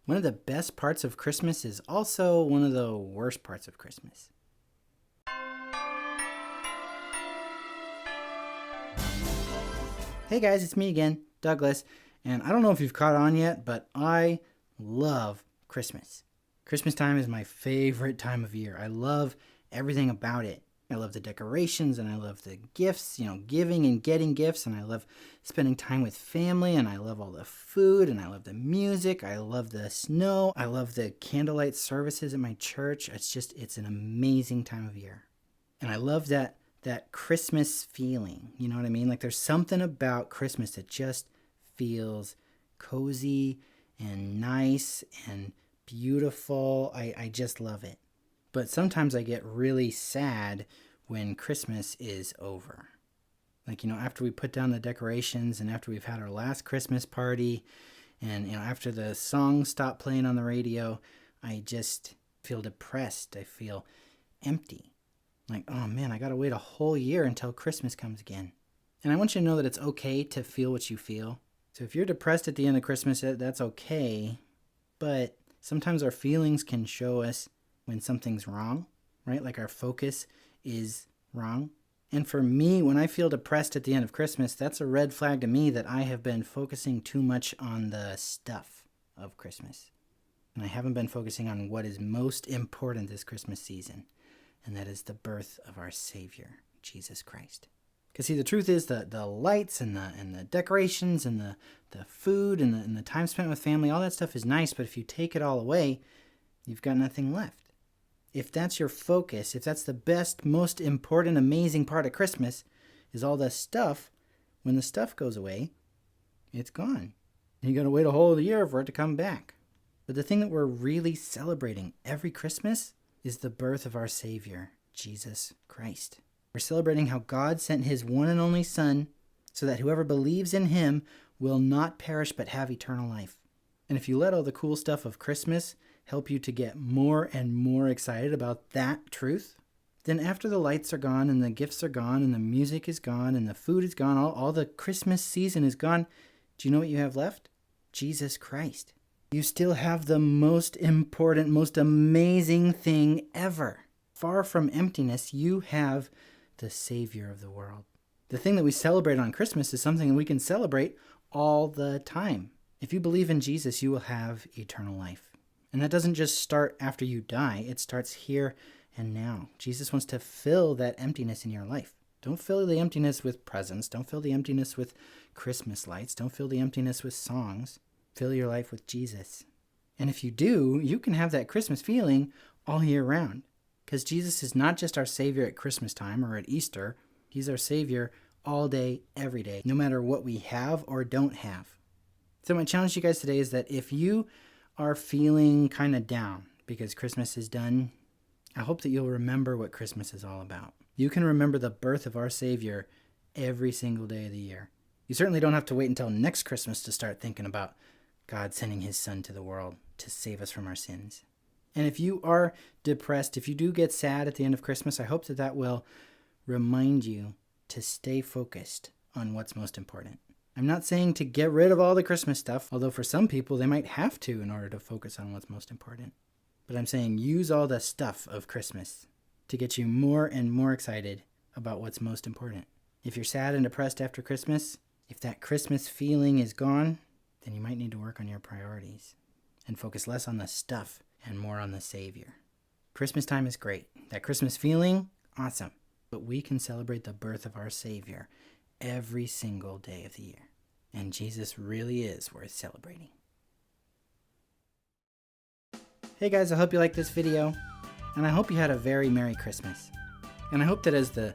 One of the best parts of Christmas is also one of the worst parts of Christmas. Hey guys, it's me again, Douglas, and I don't know if you've caught on yet, but I love Christmas. Christmas time is my favorite time of year. I love everything about it. I love the decorations and I love the gifts, giving and getting gifts, and I love spending time with family, and I love all the food, and I love the music. I love the snow. I love the candlelight services at my church. It's an amazing time of year. And I love that Christmas feeling, you know what I mean? Like there's something about Christmas that just feels cozy and nice and beautiful. I just love it. But sometimes I get really sad when Christmas is over. Like, after we put down the decorations and after we've had our last Christmas party and, after the songs stop playing on the radio, I just feel depressed. I feel empty. Like, oh man, I gotta wait a whole year until Christmas comes again. And I want you to know that it's okay to feel what you feel. So if you're depressed at the end of Christmas, that's okay. But sometimes our feelings can show us when something's wrong, right? Like our focus is wrong. And for me, when I feel depressed at the end of Christmas, that's a red flag to me that I have been focusing too much on the stuff of Christmas. And I haven't been focusing on what is most important this Christmas season. And that is the birth of our Savior, Jesus Christ. Because see, the truth is the lights and the decorations and the food and the time spent with family, all that stuff is nice, but if you take it all away, you've got nothing left. If that's your focus, if that's the best, most important, amazing part of Christmas, is all the stuff, when the stuff goes away, it's gone. And you got to wait a whole year for it to come back. But the thing that we're really celebrating every Christmas is the birth of our Savior, Jesus Christ. We're celebrating how God sent his one and only Son so that whoever believes in him will not perish but have eternal life. And if you let all the cool stuff of Christmas help you to get more and more excited about that truth, then after the lights are gone and the gifts are gone and the music is gone and the food is gone, all the Christmas season is gone, do you know what you have left? Jesus Christ. You still have the most important, most amazing thing ever. Far from emptiness, you have the Savior of the world. The thing that we celebrate on Christmas is something that we can celebrate all the time. If you believe in Jesus, you will have eternal life. And that doesn't just start after you die. It starts here and now. Jesus wants to fill that emptiness in your life. Don't fill the emptiness with presents. Don't fill the emptiness with Christmas lights. Don't fill the emptiness with songs. Fill your life with Jesus. And if you do, you can have that Christmas feeling all year round. Because Jesus is not just our Savior at Christmas time or at Easter. He's our Savior all day, every day, no matter what we have or don't have. So my challenge to you guys today is that if you are feeling kind of down because Christmas is done, I hope that you'll remember what Christmas is all about. You can remember the birth of our Savior every single day of the year. You certainly don't have to wait until next Christmas to start thinking about God sending his Son to the world to save us from our sins. And if you are depressed, if you do get sad at the end of Christmas, I hope that will remind you to stay focused on what's most important. I'm not saying to get rid of all the Christmas stuff, although for some people they might have to in order to focus on what's most important. But I'm saying use all the stuff of Christmas to get you more and more excited about what's most important. If you're sad and depressed after Christmas, if that Christmas feeling is gone, then you might need to work on your priorities and focus less on the stuff and more on the Savior. Christmas time is great. That Christmas feeling, awesome. But we can celebrate the birth of our Savior every single day of the year. And Jesus really is worth celebrating. Hey guys, I hope you liked this video. And I hope you had a very Merry Christmas. And I hope that as the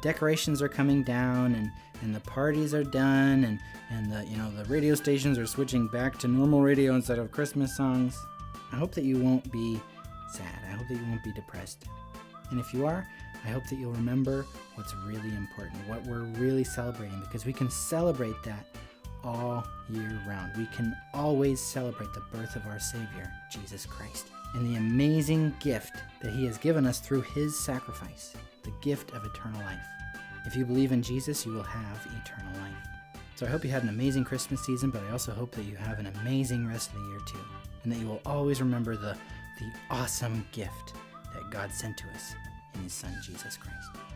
decorations are coming down and the parties are done and the radio stations are switching back to normal radio instead of Christmas songs, I hope that you won't be sad. I hope that you won't be depressed. And if you are, I hope that you'll remember what's really important, what we're really celebrating, because we can celebrate that all year round. We can always celebrate the birth of our Savior, Jesus Christ, and the amazing gift that he has given us through his sacrifice, the gift of eternal life. If you believe in Jesus, you will have eternal life. So I hope you had an amazing Christmas season, but I also hope that you have an amazing rest of the year too. and that you will always remember the awesome gift that God sent to us in his Son, Jesus Christ.